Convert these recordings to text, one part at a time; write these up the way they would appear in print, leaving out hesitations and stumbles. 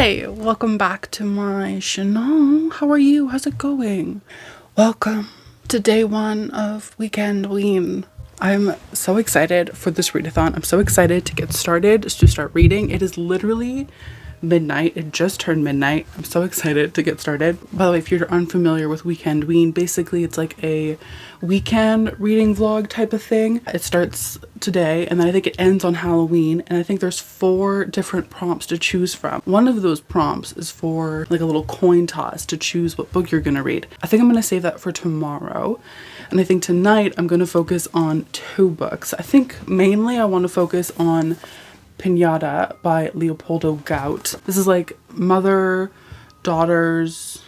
Hi, welcome back to my channel. How are you? How's it going? Welcome to day one of Weekendween. I'm so excited for this readathon. I'm so excited to get started, to start reading. It is literally midnight. It just turned midnight. I'm so excited to get started. By the way, if you're unfamiliar with Weekendween, basically it's like a weekend reading vlog type of thing. It starts today and then I think it ends on Halloween, and I think there's 4 different prompts to choose from. One of those prompts is for like a little coin toss to choose what book you're gonna read. I think I'm gonna save that for tomorrow, and I think tonight I'm gonna focus on 2 books. I think mainly I want to focus on Piñata by Leopoldo Gout. This is like mother-daughters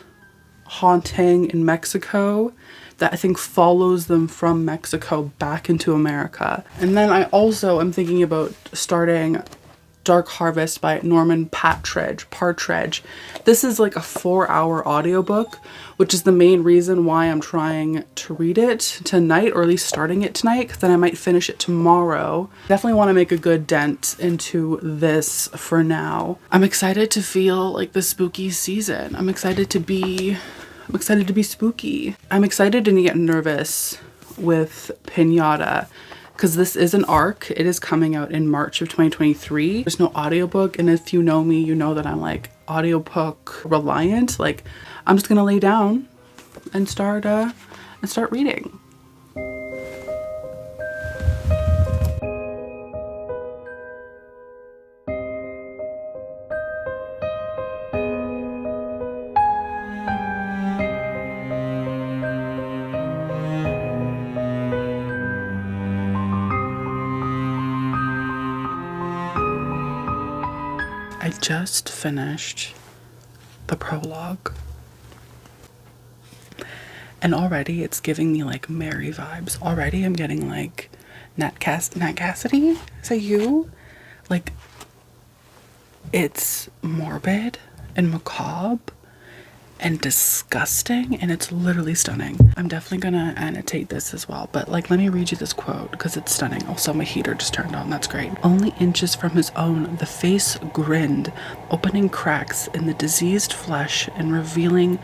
haunting in Mexico that I think follows them from Mexico back into America. And then I also am thinking about starting Dark Harvest by Norman Partridge. This is like a 4-hour audiobook, which is the main reason why I'm trying to read it tonight, or at least starting it tonight, because then I might finish it tomorrow. Definitely want to make a good dent into this for now. I'm excited to feel like the spooky season. I'm excited to be spooky. I'm excited and yet nervous with Piñata, because this is an arc. It is coming out in March of 2023. There's no audiobook, and if you know me, you know that I'm like audiobook reliant. Like, I'm just gonna lay down and start reading. I just finished the prologue and already it's giving me like Mary vibes. Already I'm getting like Nat Cassidy? Is that you? Like, it's morbid and macabre and disgusting, and it's literally stunning. I'm definitely gonna annotate this as well, but like, let me read you this quote because it's stunning. Also, my heater just turned on. That's great. Only inches from his own, the face grinned, opening cracks in the diseased flesh and revealing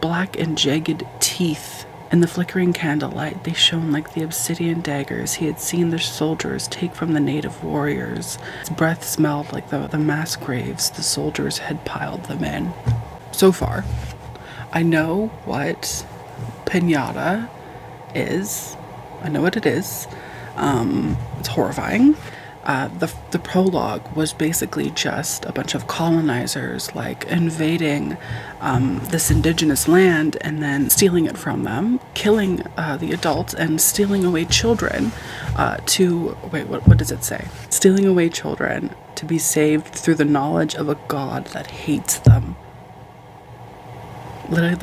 black and jagged teeth. In the flickering candlelight, they shone like the obsidian daggers he had seen the soldiers take from the native warriors. His breath smelled like the mass graves the soldiers had piled them in. So far, I know what Piñata is. I know what it is. It's horrifying. The prologue was basically just a bunch of colonizers like invading this indigenous land and then stealing it from them, killing the adults and stealing away children what does it say? Stealing away children to be saved through the knowledge of a God that hates them. Literally,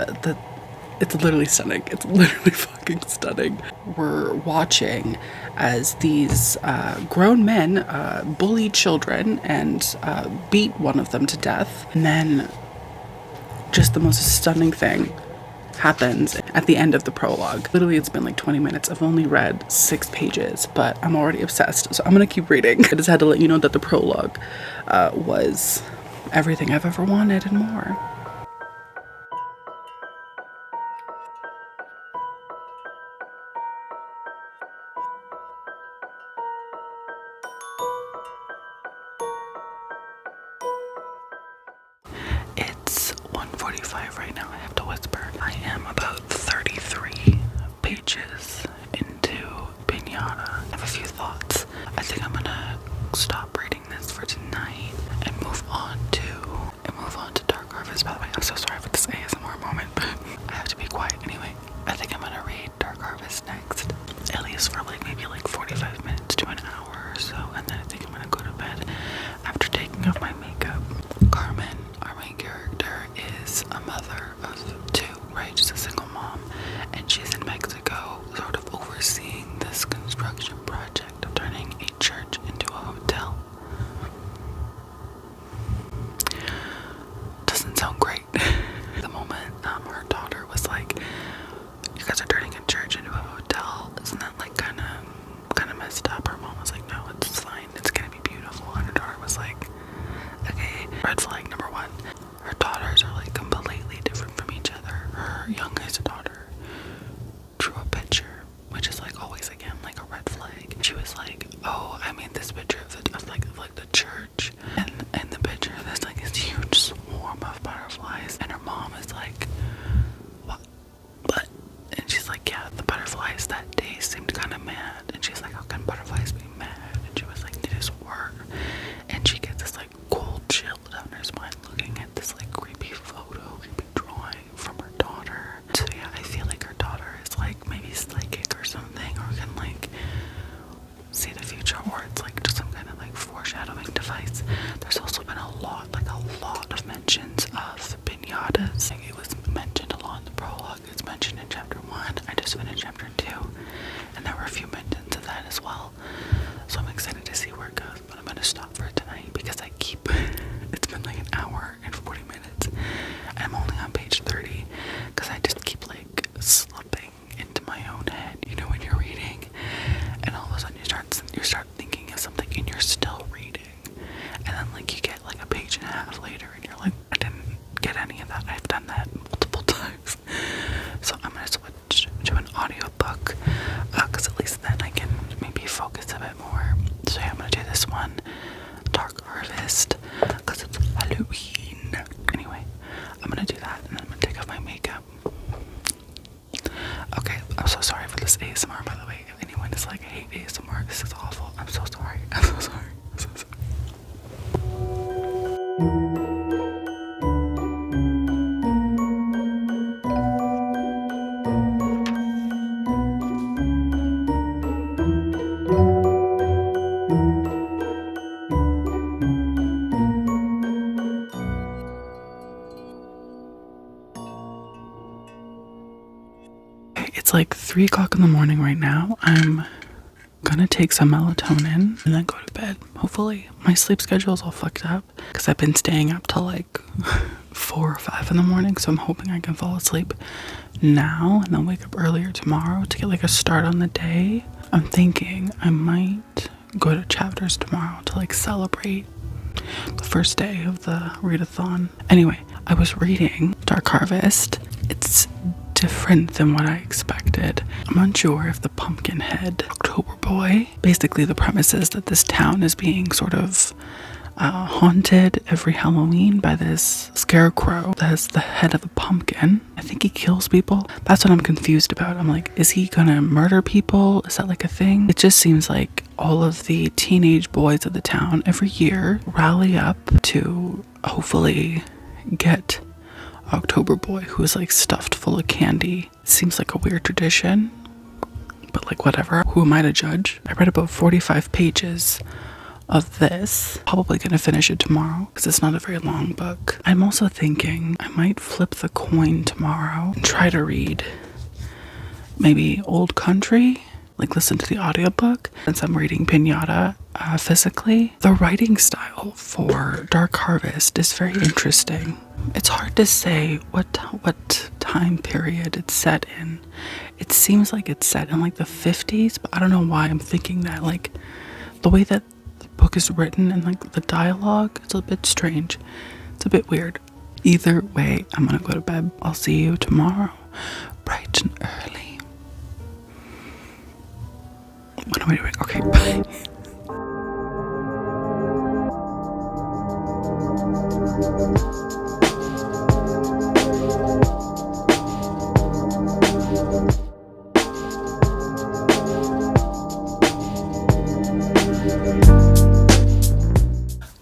it's literally stunning. It's literally fucking stunning. We're watching as these grown men bully children and beat one of them to death. And then just the most stunning thing happens at the end of the prologue. Literally, it's been like 20 minutes. I've only read 6 pages, but I'm already obsessed. So I'm gonna keep reading. I just had to let you know that the prologue was everything I've ever wanted and more. It's 1:45 right now. I have to whisper. I am about 33 pages into Piñata. I have a few thoughts. I think I'm gonna stop reading this for tonight and move on to Dark Harvest. By the way, I'm so sorry for this ASMR moment, but I have to be quiet anyway. I think I'm gonna read Dark Harvest next, at least for like maybe like 45 minutes to an hour or so, and then I think I'm gonna go to bed after taking off my makeup. Carmen, our main character, is a mother of 2, right? She's a single mom, and she's in Mexico sort of overseeing this construction project of turning a church into a hotel. Doesn't sound great. The moment her daughter was like, "You guys are turning a church into a hotel, isn't that like kind of messed up?" Her mom was like, "No, it's fine. It's gonna be beautiful." And her daughter was like, "Okay." Red flag number 1. always, again, like a red flag. She was like, oh, I made this picture of like the church, and in the picture there's like this huge swarm of butterflies, and her mom is like, what? And she's like, yeah, the butterflies that day seemed kind of mad. And she's like, how can butterflies be mad? And she was like, they just were. And she gets this like cold chill down her spine looking at this like creepy drawing from her daughter. So yeah, I feel like her daughter is like maybe psychic or something, or can like see the future, or it's like just some kind of like foreshadowing device. There's also been a lot of mentions of piñatas. Like, it was mentioned a lot in the prologue. It's mentioned in chapter 1. I just finished chapter 2, and there were a few mentions of that as well. So I'm excited to see where it goes, but I'm gonna stop for tonight because it's been like an hour and 40 minutes, and I'm only on page 30 because I just keep like slipping into my own head, you know, when you're reading, and all of a sudden you start thinking of something and you're still reading, and then like you get like a page and a half later and you're like, I didn't get any of that. I've done that multiple times. So I'm gonna switch to an audiobook because at least then I can maybe focus a bit more. So yeah, I'm gonna do this one, Dark Harvest, because it's Halloween. Anyway, I'm gonna do that, and then I'm gonna take off my makeup. Okay, I'm so sorry for this ASMR, by the way. If anyone is like, I hate ASMR, this is awful. I'm so sorry. I'm so sorry. I'm so sorry. It's like 3 o'clock in the morning right now. I'm gonna take some melatonin and then go to bed. Hopefully. My sleep schedule is all fucked up because I've been staying up till like 4 or 5 in the morning, so I'm hoping I can fall asleep now and then wake up earlier tomorrow to get like a start on the day. I'm thinking I might go to Chapters tomorrow to like celebrate the first day of the readathon. Anyway, I was reading Dark Harvest. It's different than what I expected. I'm unsure if the Pumpkinhead October Boy, basically the premise is that this town is being sort of haunted every Halloween by this scarecrow that has the head of a pumpkin. I think he kills people. That's what I'm confused about. I'm like, is he gonna murder people? Is that like a thing? It just seems like all of the teenage boys of the town every year rally up to hopefully get October Boy, who is like stuffed full of candy. It seems like a weird tradition, but like whatever. Who am I to judge? I read about 45 pages of this. Probably gonna finish it tomorrow because it's not a very long book. I'm also thinking I might flip the coin tomorrow and try to read maybe Old Country, like listen to the audiobook, since I'm reading Piñata physically. The writing style for Dark Harvest is very interesting. It's hard to say what time period it's set in. It seems like it's set in like the 50s, but I don't know why I'm thinking that. Like the way that the book is written and like the dialogue, it's a bit strange. It's a bit weird. Either way, I'm gonna go to bed. I'll see you tomorrow, bright and early. What am I doing? Okay, bye.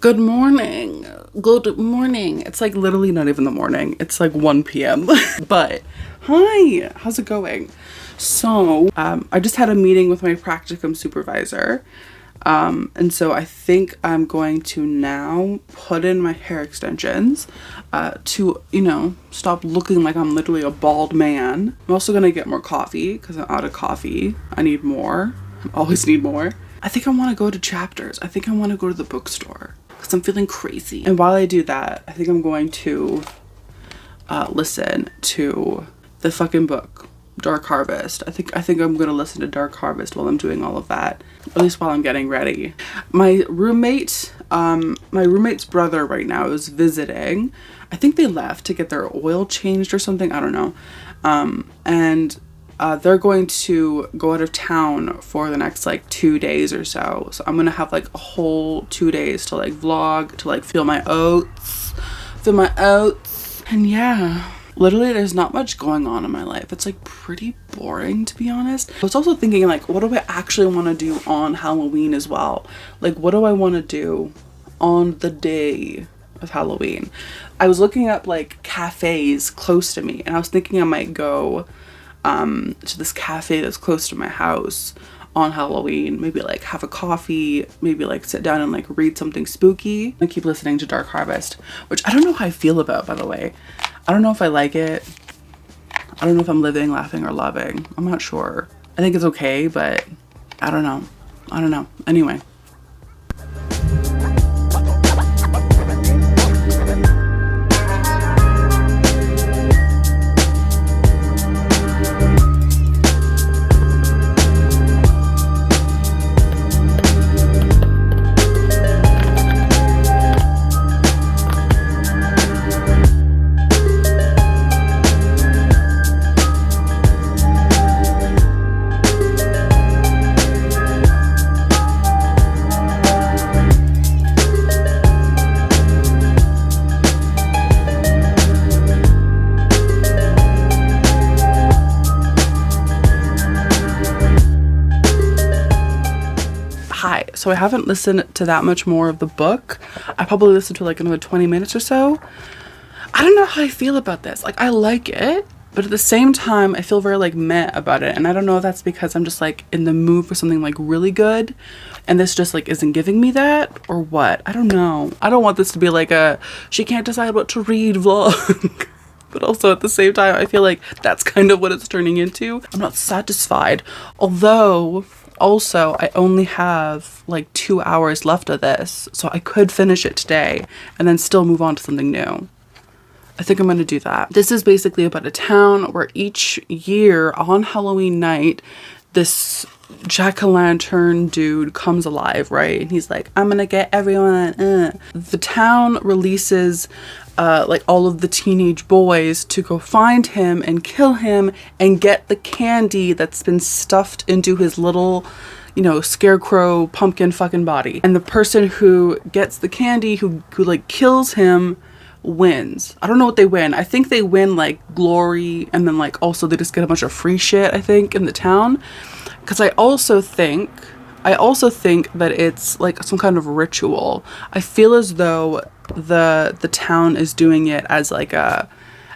Good morning. Good morning. It's like literally not even the morning. It's like 1 p.m. But hi, how's it going? So I just had a meeting with my practicum supervisor. And so I think I'm going to now put in my hair extensions to, you know, stop looking like I'm literally a bald man. I'm also going to get more coffee because I'm out of coffee. I need more. I always need more. I think I want to go to Chapters. I think I want to go to the bookstore because I'm feeling crazy. And while I do that, I think I'm going to listen to the fucking book, Dark Harvest. I think I'm gonna listen to Dark Harvest while I'm doing all of that, at least while I'm getting ready. My roommate's brother right now is visiting. I think they left to get their oil changed or something, I don't know. And they're going to go out of town for the next like 2 days or so. So I'm gonna have like a whole 2 days to like vlog, to like feel my oats. And yeah, literally there's not much going on in my life. It's like pretty boring, to be honest. I was also thinking like, what do I actually want to do on Halloween as well? Like, what do I want to do on the day of Halloween? I was looking up like cafes close to me, and I was thinking I might go to this cafe that's close to my house on Halloween. Maybe like have a coffee, maybe like sit down and like read something spooky. I keep listening to Dark Harvest, which I don't know how I feel about, by the way. I don't know if I like it. I don't know if I'm living, laughing, or loving. I'm not sure. I think it's okay, but I don't know. Anyway. So I haven't listened to that much more of the book. I probably listened to like another 20 minutes or so. I don't know how I feel about this. Like, I like it, but at the same time I feel very like meh about it. And I don't know if that's because I'm just like in the mood for something like really good and this just like isn't giving me that, or what. I don't know. I don't want this to be like a she can't decide what to read vlog. But also at the same time I feel like that's kind of what it's turning into. I'm not satisfied. Although also I only have like 2 hours left of this, so I could finish it today and then still move on to something new. I think I'm going to do that. This is basically about a town where each year on Halloween night, this jack-o'-lantern dude comes alive, right? And he's like, I'm gonna get everyone. The town releases like all of the teenage boys to go find him and kill him and get the candy that's been stuffed into his little, you know, scarecrow pumpkin fucking body. And the person who gets the candy, who like kills him, wins. I don't know what they win. I think they win like glory, and then like also they just get a bunch of free shit, I think, in the town. Because I also think that it's like some kind of ritual. I feel as though the town is doing it as like a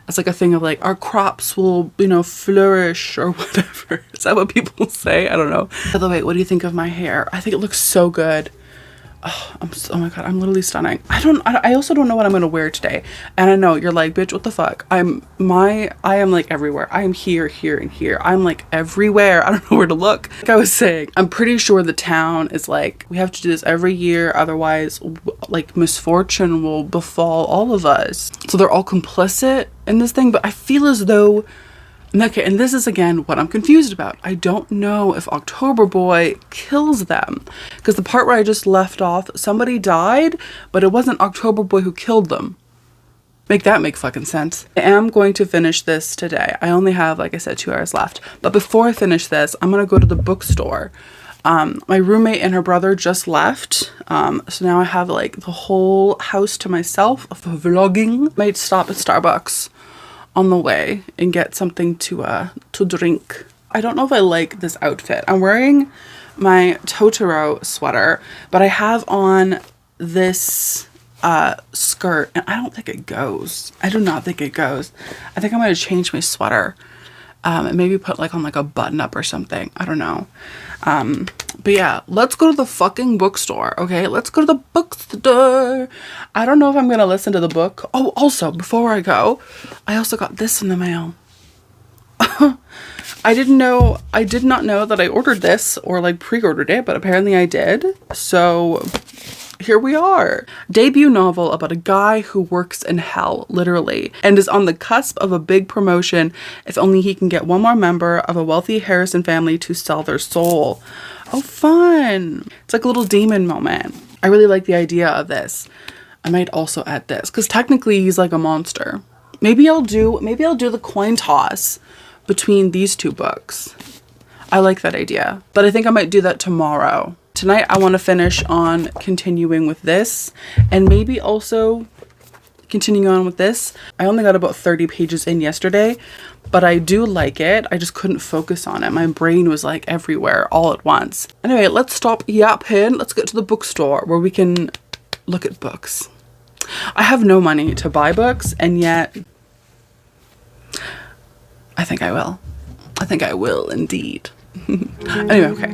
thing of like, our crops will, you know, flourish or whatever. Is that what people say? I don't know. By the way, what do you think of my hair? I think it looks so good. Oh my god, I'm literally stunning. I also don't know what I'm gonna wear today. And I know you're like, bitch, what the fuck? I am like everywhere. I am here, and here. I'm like everywhere. I don't know where to look. Like I was saying, I'm pretty sure the town is like, we have to do this every year, otherwise like misfortune will befall all of us. So they're all complicit in this thing, but I feel as though, okay, and this is again what I'm confused about. I don't know if October Boy kills them, because the part where I just left off, somebody died, but it wasn't October Boy who killed them. Make that make fucking sense. I am going to finish this today. I only have, like I said, 2 hours left. But before I finish this, I'm gonna go to the bookstore. My roommate and her brother just left, so now I have like the whole house to myself for vlogging. Might stop at Starbucks on the way and get something to drink. I don't know if I like this outfit. I'm wearing my Totoro sweater, but I have on this skirt and I don't think it goes. I do not think it goes. I think I'm gonna change my sweater and maybe put like on like a button up or something. I don't know. But yeah, let's go to the fucking bookstore, okay? Let's go to the bookstore. I don't know if I'm gonna listen to the book. Oh, also, before I go, I also got this in the mail. I did not know that I ordered this or like pre-ordered it, but apparently I did. So here we are. Debut novel about a guy who works in hell, literally, and is on the cusp of a big promotion if only he can get one more member of a wealthy Harrison family to sell their soul. Oh, fun. It's like a little demon moment. I really like the idea of this. I might also add this because technically he's like a monster. Maybe I'll do the coin toss between these two books. I like that idea, but I think I might do that tomorrow. Tonight I want to finish on continuing with this, and maybe also continuing on with this. I only got about 30 pages in yesterday, but I do like it. I just couldn't focus on it. My brain was like everywhere all at once. Anyway, let's stop yapping. Let's get to the bookstore where we can look at books. I have no money to buy books, and yet I think I will. I think I will indeed. Anyway, okay.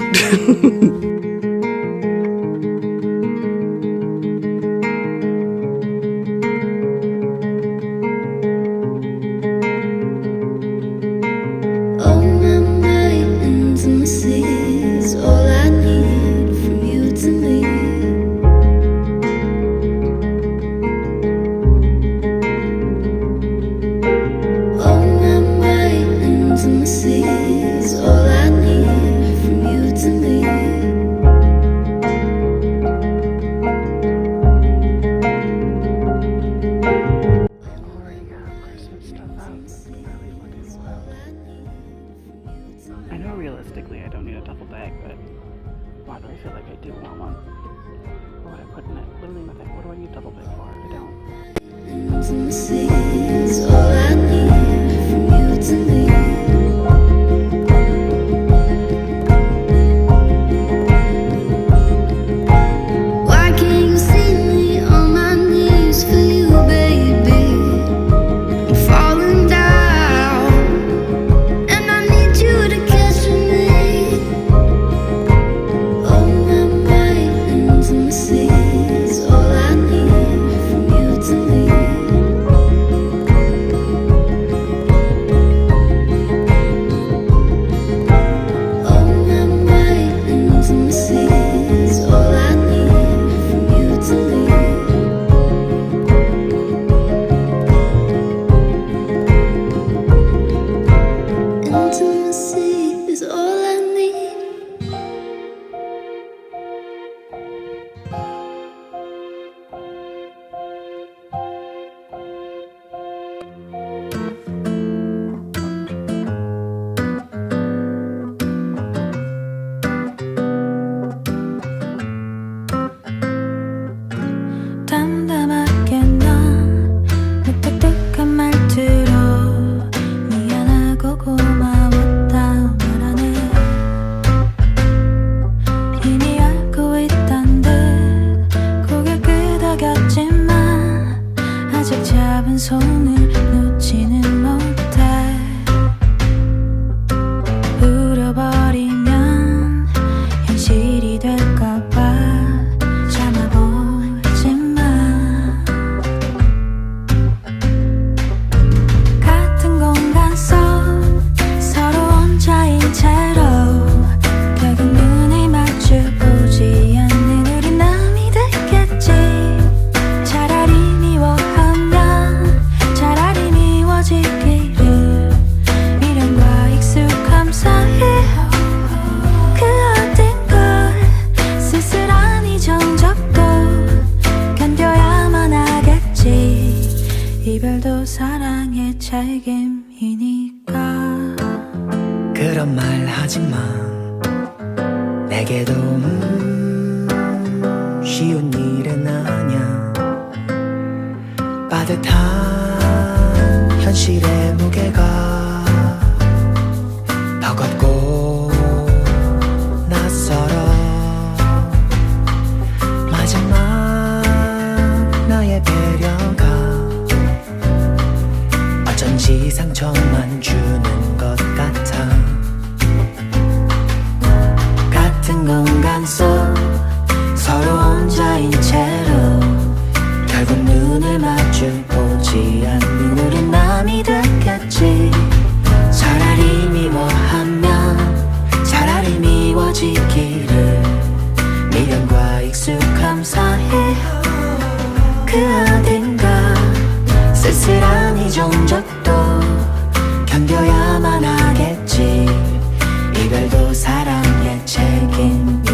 Realistically, I don't need a duffel bag, but why do I feel like I do want one? What would I put in it? Literally nothing. What do I need a duffel bag for? I don't. Intimacy is all I need from you to me. 책임이니까 그런 말 하지마 내게도 쉬운 일은 아냐 빠듯한 현실의 무게가 버겁고 낯설어 마지막 나의 배려가 어쩐지 상처만 주는 것 같아 같은 공간 속 서로 혼자인 채로 결국 눈을 마주보지 않는 우린 남이 됐겠지 차라리 미워하면 차라리 미워지기를 미련과 익숙함 사이 그 어딘가 쓸쓸한 이 정적도 견뎌야만 하겠지 이별도 사랑의 책임이니까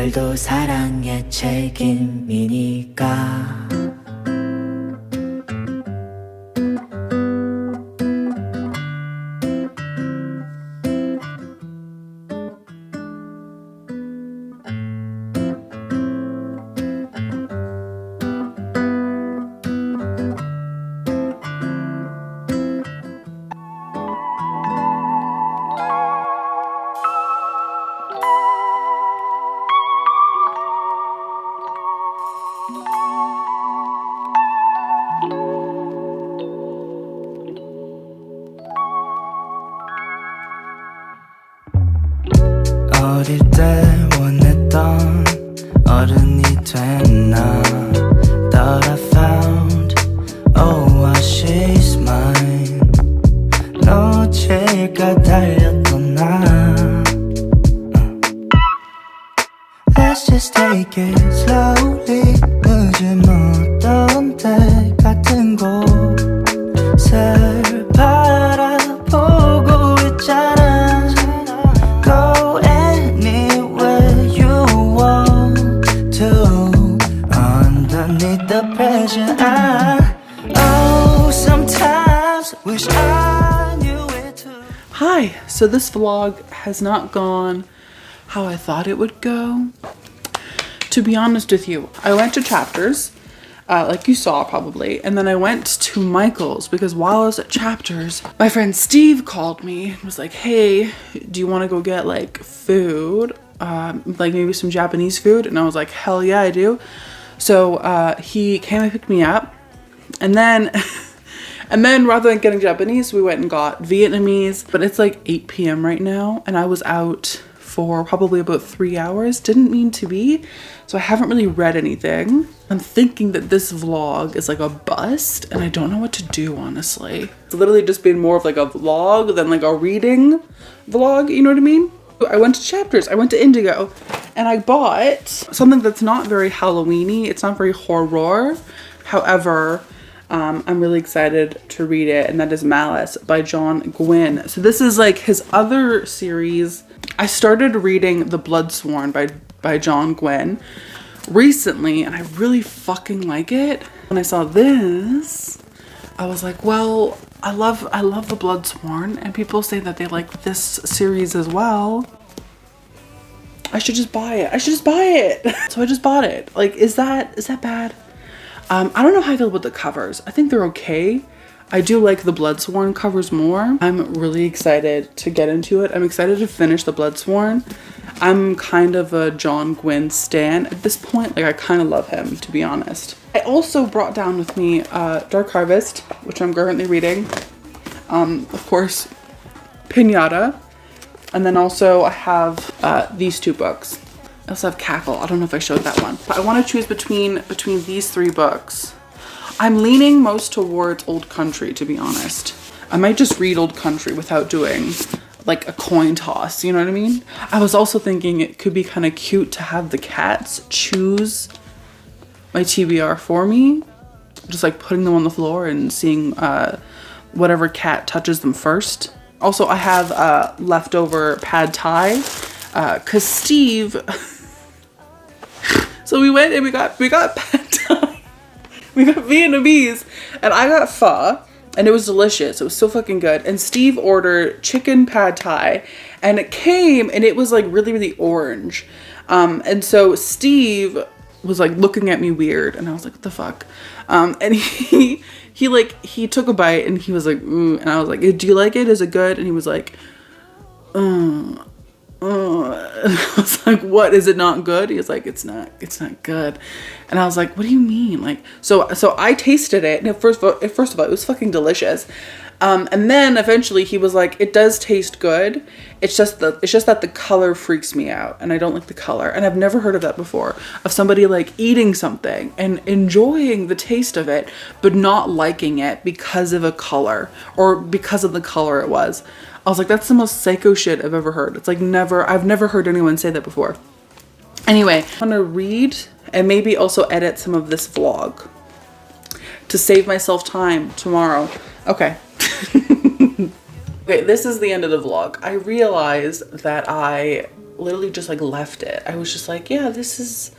이별도 사랑의 책임이니까 어릴 때 원했던 어른이 됐나 Thought I found oh she's mine 놓칠까 달렸던 나 Let's just take it slowly 늦은 어떤 때 같은 곳을 바라보고 있잖아 Go anywhere you want to Underneath the pressure oh sometimes wish I knew it too Hi, so this vlog has not gone how I thought it would go. To be honest with you, I went to Chapters, like you saw probably, and then I went to Michael's because while I was at Chapters, my friend Steve called me and was like, hey, do you want to go get like food? Like maybe some Japanese food? And I was like, hell yeah, I do. So he came and picked me up, and then and then rather than getting Japanese, we went and got Vietnamese. But it's like 8 p.m. right now, and I was out for probably about 3 hours. Didn't mean to be, so I haven't really read anything. I'm thinking that this vlog is like a bust, and I don't know what to do, honestly. It's literally just been more of like a vlog than like a reading vlog, you know what I mean? I went to Chapters, I went to Indigo, and I bought something that's not very Halloween-y. It's not very horror. However, I'm really excited to read it, and that is Malice by John Gwynne. So this is like his other series. I started reading The Bloodsworn by John Gwynne recently, and I really fucking like it. When I saw this, I was like, well, I love The Bloodsworn, and people say that they like this series as well. I should just buy it. I should just buy it. So I just bought it. Like, is that bad? I don't know how I feel about the covers. I think they're okay. I do like the Bloodsworn covers more. I'm really excited to get into it. I'm excited to finish the Bloodsworn. I'm kind of a John Gwynne stan at this point. Like, I kind of love him, to be honest. I also brought down with me Dark Harvest, which I'm currently reading. Of course, Piñata. And then also I have these two books. I also have Cackle. I don't know if I showed that one. But I want to choose between these three books. I'm leaning most towards Old Country, to be honest. I might just read Old Country without doing like a coin toss, you know what I mean? I was also thinking it could be kind of cute to have the cats choose my TBR for me. Just like putting them on the floor and seeing whatever cat touches them first. Also, I have leftover pad thai cause Steve so we went and we got pad thai. We got Vietnamese, and I got pho, and it was delicious. It was so fucking good. And Steve ordered chicken pad thai, and it came, and it was like really, really orange. And so Steve was like looking at me weird, and I was like, what the fuck? And he took a bite, and he was like, and I was like, do you like it? Is it good? And he was like, and I was like, what, is it not good? He was like, it's not good. And I was like, what do you mean? Like, so I tasted it, and at first of all, it was fucking delicious. And then eventually he was like, it does taste good. It's just that the color freaks me out, and I don't like the color. And I've never heard of that before, of somebody like eating something and enjoying the taste of it, but not liking it because of a color or because of the color it was. I was like, that's the most psycho shit I've ever heard. It's like I've never heard anyone say that before. Anyway, I'm gonna read and maybe also edit some of this vlog to save myself time tomorrow. Okay. Okay, this is the end of the vlog. I realized that I literally just like left it. I was just like, yeah, this is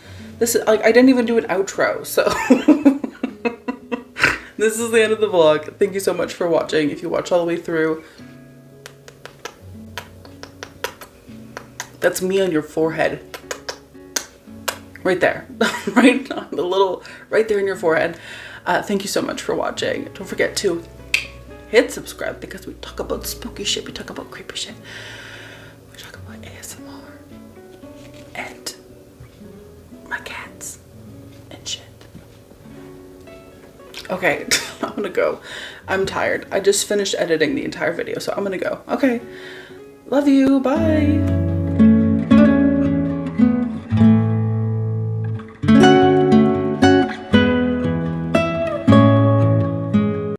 like, I didn't even do an outro, so this is the end of the vlog. Thank you so much for watching. If you watch all the way through, that's me on your forehead. Right there. Right on the little, right there in your forehead. Thank you so much for watching. Don't forget to hit subscribe because we talk about spooky shit. We talk about creepy shit. We talk about ASMR. And my cats and shit. Okay, I'm gonna go. I'm tired. I just finished editing the entire video, so I'm gonna go. Okay. Love you. Bye.